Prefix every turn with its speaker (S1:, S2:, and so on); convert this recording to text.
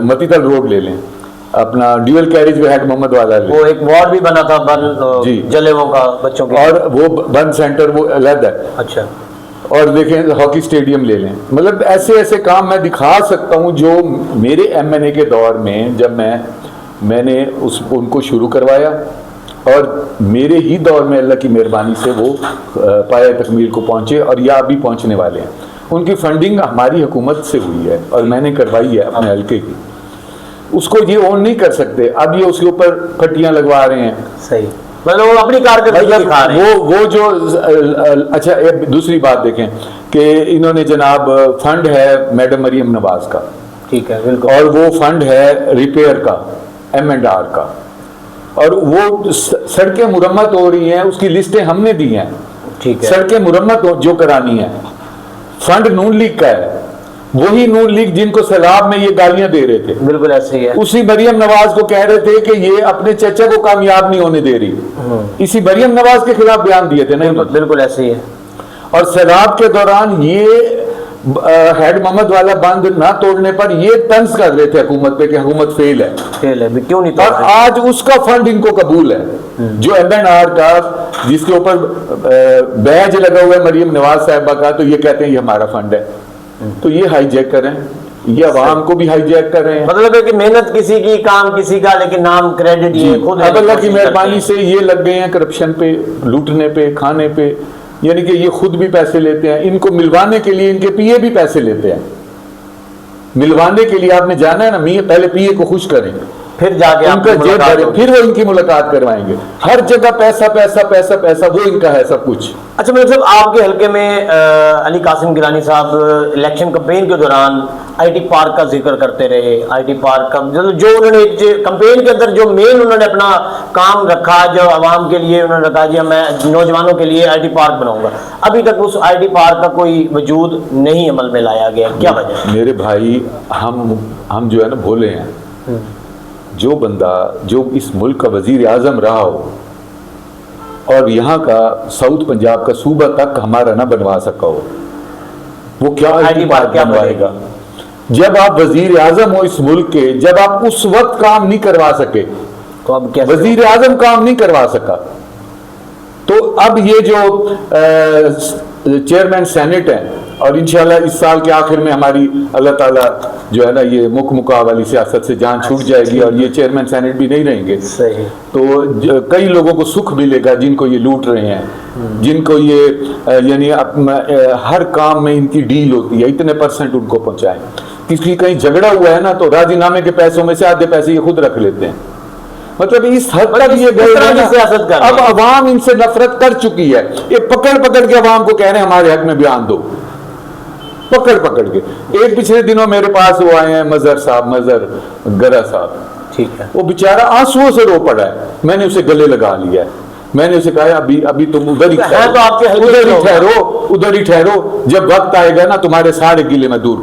S1: متیتل road لے لیں, اپنا ڈیول کیریج وے ہیڈ محمد والا لے,
S2: وہ ایک وارڈ بھی بنا تھا بند جلےوں کا بچوں کے,
S1: اور وہ بند سینٹر وہ علیحدہ ہے.
S2: اچھا,
S1: اور دیکھیں ہاکی اسٹیڈیم لے لیں. مطلب ایسے ایسے کام میں دکھا سکتا ہوں جو میرے ایم این اے کے دور میں جب میں نے ان کو شروع کروایا, اور میرے ہی دور میں اللہ کی مہربانی سے وہ پایہ تکمیل کو پہنچے, اور یا ابھی پہنچنے والے ہیں. ان کی فنڈنگ ہماری حکومت سے ہوئی ہے اور میں نے کروائی ہے اپنے حلقے کی. اس کو یہ اون نہیں کر سکتے, اب یہ اس کے اوپر پٹیاں لگوا رہے ہیں.
S2: صحیح, مطلب وہ اپنی کارکردگی دکھا رہے ہیں.
S1: وہ جو اچھا دوسری بات دیکھیں کہ انہوں نے جناب فنڈ ہے میڈم مریم نواز کا,
S2: ٹھیک ہے بالکل,
S1: اور وہ فنڈ ہے ریپیئر کا M&R کا, اور وہ سڑکیں مرمت ہو رہی ہیں, اس کی لسٹیں ہم نے دی ہیں.
S2: ٹھیک ہے,
S1: سڑکیں مرمت جو کرانی ہے, فنڈ نون لیگ کا ہے. وہی نون لیگ جن کو سیلاب میں یہ گالیاں دے رہے تھے,
S2: بالکل ایسے ہی ہے.
S1: اسی مریم نواز کو کہہ رہے تھے کہ یہ اپنے چچا کو کامیاب نہیں ہونے دے رہی, اسی مریم نواز کے خلاف بیان دیے تھے.
S2: بالکل ایسے ہی ہے. اور
S1: سیلاب کے دوران یہ ہیڈ محمد والا بند نہ توڑنے پر یہ طنز کر رہے تھے حکومت پہ کہ حکومت فیل ہے,
S2: کیوں نہیں,
S1: اور آج اس کا فنڈ ان کو قبول ہے. جو M&R کا جس کے اوپر بیج لگا ہوا ہے مریم نواز صاحبہ کا, تو یہ کہتے ہیں یہ ہمارا فنڈ ہے. تو یہ ہائی جیک کر رہے ہیں, یہ عوام کو بھی ہائی جیک کر رہے ہیں.
S2: مطلب ہے کہ محنت کسی کی, کام کسی کا, لیکن نام کریڈٹ یہ خود.
S1: اب اللہ کی مہربانی سے یہ لگ گئے ہیں کرپشن پہ, لوٹنے پہ, کھانے پہ. یعنی کہ یہ خود بھی پیسے لیتے ہیں, ان کو ملوانے کے لیے ان کے پی اے بھی پیسے لیتے ہیں. ملوانے کے لیے آپ نے جانا ہے نا, پہلے پی اے کو خوش کریں,
S2: پھر جا کے
S1: ان کا جیب بھریں, پھر وہ ان کی ملاقات کروائیں گے. ہر جگہ پیسہ پیسہ پیسہ پیسہ, وہ ان کا ہے سب کچھ.
S2: اچھا مطلب صاحب, آپ کے حلقے میں علی قاسم گیلانی صاحب الیکشن کمپین کے دوران آئی ٹی پارک کا ذکر کرتے رہے. آئی ٹی پارک کا جو انہوں نے کمپین کے اندر جو مین انہوں نے اپنا کام رکھا, جو عوام کے لیے انہوں نے رکھا, جی میں نوجوانوں کے لیے آئی ٹی پارک بناؤں گا, ابھی تک اس آئی ٹی پارک کا کوئی وجود نہیں عمل میں لایا گیا. کیا وجہ؟
S1: میرے بھائی, ہم جو ہے نا بھولے ہیں. جو بندہ جو اس ملک کا وزیر اعظم رہا ہو اور یہاں کا ساؤتھ پنجاب کا صوبہ تک ہمارا نہ بنوا سکا ہو, وہ کیا آئی ٹی پارک بنوائے گا؟ جب آپ وزیر اعظم ہو اس ملک کے, جب آپ اس وقت کام نہیں کروا سکے,
S2: تو اب کیا
S1: وزیر اعظم کام نہیں کروا سکا, تو اب یہ جو چیئرمین سینٹ ہیں, اور انشاءاللہ اس سال کے آخر میں ہماری اللہ تعالیٰ جو ہے نا یہ مکہ والی سیاست سے جان چھوٹ جائے گی, اور یہ چیئرمین سینٹ بھی نہیں رہیں گے. تو کئی لوگوں کو سکھ ملے گا جن کو یہ لوٹ رہے ہیں, جن کو یہ یعنی ہر کام میں ان کی ڈیل ہوتی ہے, اتنے % ان کو پہنچائیں. کسی کہیں جھگڑا ہوا ہے نا, تو راضی نامے کے پیسوں میں سے آدھے پیسے یہ خود رکھ لیتے ہیں. مطلب اس حد تک یہ گئے, اب عوام ان سے نفرت کر چکی ہے. یہ پکڑ پکڑ کے عوام کو کہہ رہے ہیں ہمارے حق میں بیان دو, پکڑ پکڑ کے. ایک پچھلے دنوں میرے پاس وہ آئے ہیں مظہر گرا صاحب, ٹھیک ہے, وہ بیچارہ آنسوؤں سے رو پڑا ہے. میں نے اسے گلے لگا لیا ہے, میں نے اسے کہا ابھی تم ادھر ہی ٹھہرو, جب وقت آئے گا نا تمہارے سارے گلے میں دور